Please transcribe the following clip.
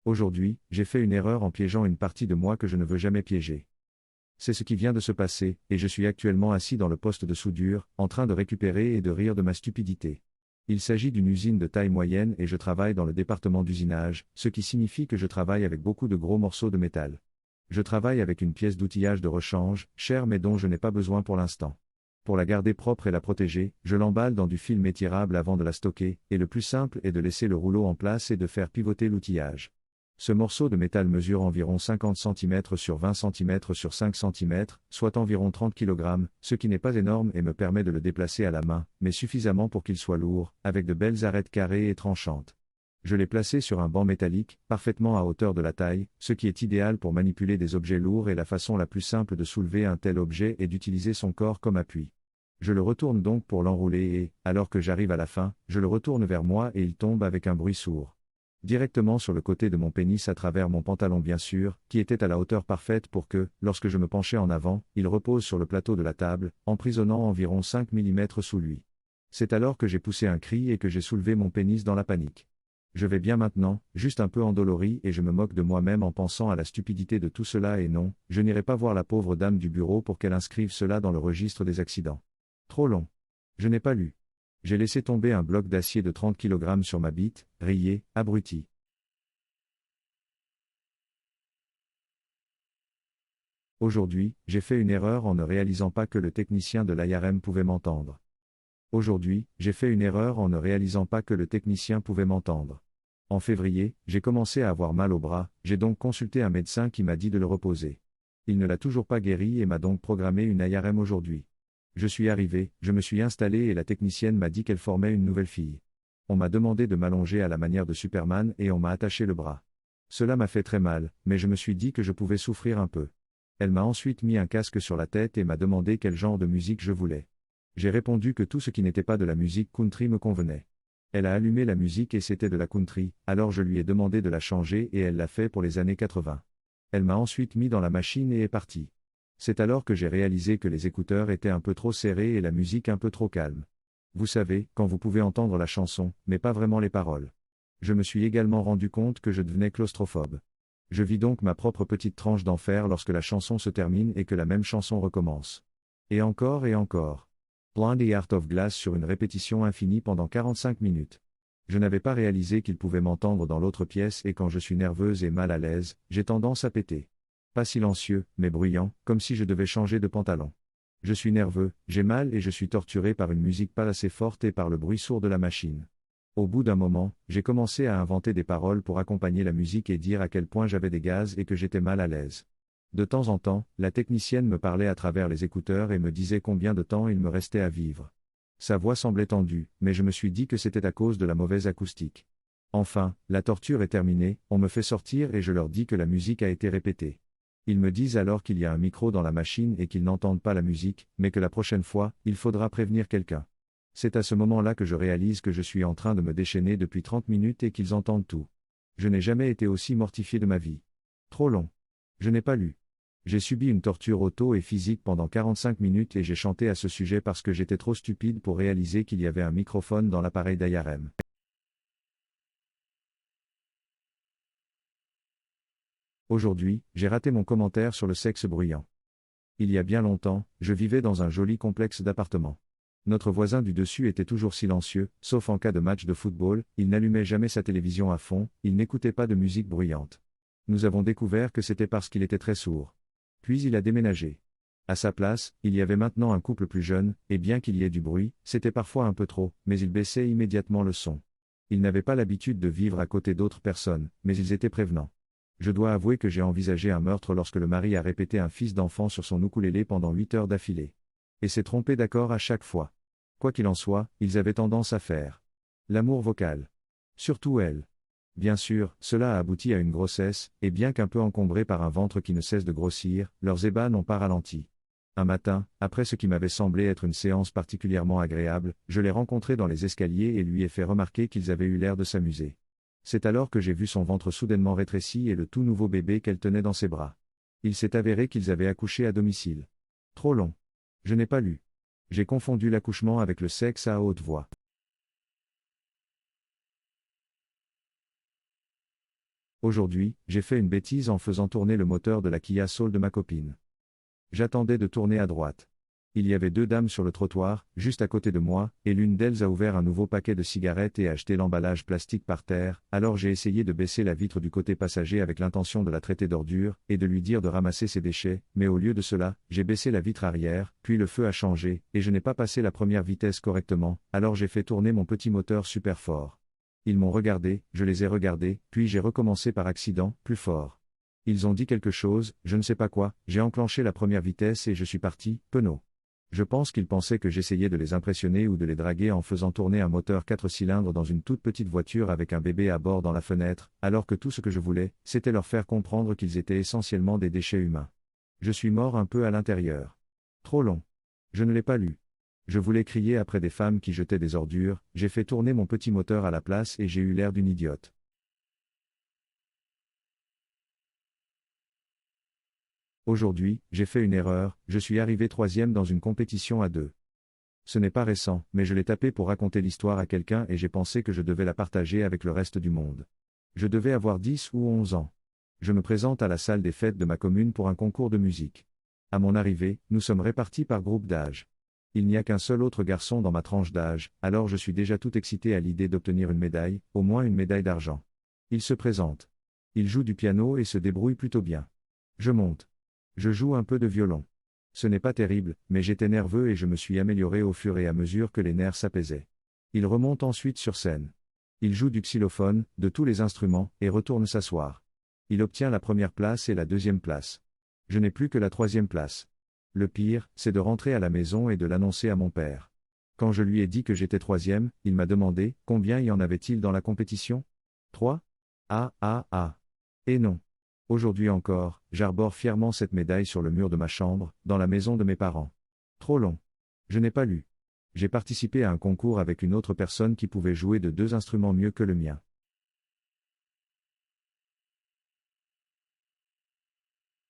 Aujourd'hui, j'ai fait une erreur en piégeant une partie de moi que je ne veux jamais piéger. C'est ce qui vient de se passer, et je suis actuellement assis dans le poste de soudure, en train de récupérer et de rire de ma stupidité. Il s'agit d'une usine de taille moyenne et je travaille dans le département d'usinage, ce qui signifie que je travaille avec beaucoup de gros morceaux de métal. Je travaille avec une pièce d'outillage de rechange, chère mais dont je n'ai pas besoin pour l'instant. Pour la garder propre et la protéger, je l'emballe dans du film étirable avant de la stocker, et le plus simple est de laisser le rouleau en place et de faire pivoter l'outillage. Ce morceau de métal mesure environ 50 cm sur 20 cm sur 5 cm, soit environ 30 kg, ce qui n'est pas énorme et me permet de le déplacer à la main, mais suffisamment pour qu'il soit lourd, avec de belles arêtes carrées et tranchantes. Je l'ai placé sur un banc métallique, parfaitement à hauteur de la taille, ce qui est idéal pour manipuler des objets lourds et la façon la plus simple de soulever un tel objet est d'utiliser son corps comme appui. Je le retourne donc pour l'enrouler et, alors que j'arrive à la fin, je le retourne vers moi et il tombe avec un bruit sourd. Directement sur le côté de mon pénis à travers mon pantalon bien sûr, qui était à la hauteur parfaite pour que, lorsque je me penchais en avant, il repose sur le plateau de la table, emprisonnant environ 5 mm sous lui. C'est alors que j'ai poussé un cri et que j'ai soulevé mon pénis dans la panique. Je vais bien maintenant, juste un peu endolori et je me moque de moi-même en pensant à la stupidité de tout cela et non, je n'irai pas voir la pauvre dame du bureau pour qu'elle inscrive cela dans le registre des accidents. Trop long. Je n'ai pas lu. J'ai laissé tomber un bloc d'acier de 30 kg sur ma bite, riez, abruti. Aujourd'hui, j'ai fait une erreur en ne réalisant pas que le technicien de l'IRM pouvait m'entendre. Aujourd'hui, j'ai fait une erreur en ne réalisant pas que le technicien pouvait m'entendre. En février, j'ai commencé à avoir mal au bras, j'ai donc consulté un médecin qui m'a dit de le reposer. Il ne l'a toujours pas guéri et m'a donc programmé une IRM aujourd'hui. Je suis arrivé, je me suis installé et la technicienne m'a dit qu'elle formait une nouvelle fille. On m'a demandé de m'allonger à la manière de Superman et on m'a attaché le bras. Cela m'a fait très mal, mais je me suis dit que je pouvais souffrir un peu. Elle m'a ensuite mis un casque sur la tête et m'a demandé quel genre de musique je voulais. J'ai répondu que tout ce qui n'était pas de la musique country me convenait. Elle a allumé la musique et c'était de la country, alors je lui ai demandé de la changer et elle l'a fait pour les années 80. Elle m'a ensuite mis dans la machine et est partie. C'est alors que j'ai réalisé que les écouteurs étaient un peu trop serrés et la musique un peu trop calme. Vous savez, quand vous pouvez entendre la chanson, mais pas vraiment les paroles. Je me suis également rendu compte que je devenais claustrophobe. Je vis donc ma propre petite tranche d'enfer lorsque la chanson se termine et que la même chanson recommence. Et encore et encore. Blondie Heart of Glass sur une répétition infinie pendant 45 minutes. Je n'avais pas réalisé qu'il pouvait m'entendre dans l'autre pièce et quand je suis nerveuse et mal à l'aise, j'ai tendance à péter. Pas silencieux, mais bruyant, comme si je devais changer de pantalon. Je suis nerveux, j'ai mal et je suis torturé par une musique pas assez forte et par le bruit sourd de la machine. Au bout d'un moment, j'ai commencé à inventer des paroles pour accompagner la musique et dire à quel point j'avais des gaz et que j'étais mal à l'aise. De temps en temps, la technicienne me parlait à travers les écouteurs et me disait combien de temps il me restait à vivre. Sa voix semblait tendue, mais je me suis dit que c'était à cause de la mauvaise acoustique. Enfin, la torture est terminée, on me fait sortir et je leur dis que la musique a été répétée. Ils me disent alors qu'il y a un micro dans la machine et qu'ils n'entendent pas la musique, mais que la prochaine fois, il faudra prévenir quelqu'un. C'est à ce moment-là que je réalise que je suis en train de me déchaîner depuis 30 minutes et qu'ils entendent tout. Je n'ai jamais été aussi mortifié de ma vie. Trop long. Je n'ai pas lu. J'ai subi une torture auto et physique pendant 45 minutes et j'ai chanté à ce sujet parce que j'étais trop stupide pour réaliser qu'il y avait un microphone dans l'appareil d'IRM. Aujourd'hui, j'ai raté mon commentaire sur le sexe bruyant. Il y a bien longtemps, je vivais dans un joli complexe d'appartements. Notre voisin du dessus était toujours silencieux, sauf en cas de match de football, il n'allumait jamais sa télévision à fond, il n'écoutait pas de musique bruyante. Nous avons découvert que c'était parce qu'il était très sourd. Puis il a déménagé. À sa place, il y avait maintenant un couple plus jeune, et bien qu'il y ait du bruit, c'était parfois un peu trop, mais il baissait immédiatement le son. Ils n'avaient pas l'habitude de vivre à côté d'autres personnes, mais ils étaient prévenants. Je dois avouer que j'ai envisagé un meurtre lorsque le mari a répété un fils d'enfant sur son ukulélé pendant 8 heures d'affilée. Et s'est trompé d'accord à chaque fois. Quoi qu'il en soit, ils avaient tendance à faire l'amour vocal. Surtout elle. Bien sûr, cela a abouti à une grossesse, et bien qu'un peu encombrés par un ventre qui ne cesse de grossir, leurs ébats n'ont pas ralenti. Un matin, après ce qui m'avait semblé être une séance particulièrement agréable, je l'ai rencontré dans les escaliers et lui ai fait remarquer qu'ils avaient eu l'air de s'amuser. C'est alors que j'ai vu son ventre soudainement rétréci et le tout nouveau bébé qu'elle tenait dans ses bras. Il s'est avéré qu'ils avaient accouché à domicile. Trop long. Je n'ai pas lu. J'ai confondu l'accouchement avec le sexe à haute voix. Aujourd'hui, j'ai fait une bêtise en faisant tourner le moteur de la Kia Soul de ma copine. J'attendais de tourner à droite. Il y avait deux dames sur le trottoir, juste à côté de moi, et l'une d'elles a ouvert un nouveau paquet de cigarettes et a jeté l'emballage plastique par terre, alors j'ai essayé de baisser la vitre du côté passager avec l'intention de la traiter d'ordure, et de lui dire de ramasser ses déchets, mais au lieu de cela, j'ai baissé la vitre arrière, puis le feu a changé, et je n'ai pas passé la première vitesse correctement, alors j'ai fait tourner mon petit moteur super fort. Ils m'ont regardé, je les ai regardés, puis j'ai recommencé par accident, plus fort. Ils ont dit quelque chose, je ne sais pas quoi, j'ai enclenché la première vitesse et je suis parti, penaud. Je pense qu'ils pensaient que j'essayais de les impressionner ou de les draguer en faisant tourner un moteur 4 cylindres dans une toute petite voiture avec un bébé à bord dans la fenêtre, alors que tout ce que je voulais, c'était leur faire comprendre qu'ils étaient essentiellement des déchets humains. Je suis mort un peu à l'intérieur. Trop long. Je ne l'ai pas lu. Je voulais crier après des femmes qui jetaient des ordures, j'ai fait tourner mon petit moteur à la place et j'ai eu l'air d'une idiote. Aujourd'hui, j'ai fait une erreur, je suis arrivé troisième dans une compétition à deux. Ce n'est pas récent, mais je l'ai tapé pour raconter l'histoire à quelqu'un et j'ai pensé que je devais la partager avec le reste du monde. Je devais avoir 10 ou 11 ans. Je me présente à la salle des fêtes de ma commune pour un concours de musique. À mon arrivée, nous sommes répartis par groupe d'âge. Il n'y a qu'un seul autre garçon dans ma tranche d'âge, alors je suis déjà tout excité à l'idée d'obtenir une médaille, au moins une médaille d'argent. Il se présente. Il joue du piano et se débrouille plutôt bien. Je monte. Je joue un peu de violon. Ce n'est pas terrible, mais j'étais nerveux et je me suis amélioré au fur et à mesure que les nerfs s'apaisaient. Il remonte ensuite sur scène. Il joue du xylophone, de tous les instruments, et retourne s'asseoir. Il obtient la première place et la deuxième place. Je n'ai plus que la troisième place. Le pire, c'est de rentrer à la maison et de l'annoncer à mon père. Quand je lui ai dit que j'étais troisième, il m'a demandé, combien y en avait-il dans la compétition? 3? Ah ah ah. Et non. Aujourd'hui encore, j'arbore fièrement cette médaille sur le mur de ma chambre, dans la maison de mes parents. Trop long. Je n'ai pas lu. J'ai participé à un concours avec une autre personne qui pouvait jouer de deux instruments mieux que le mien.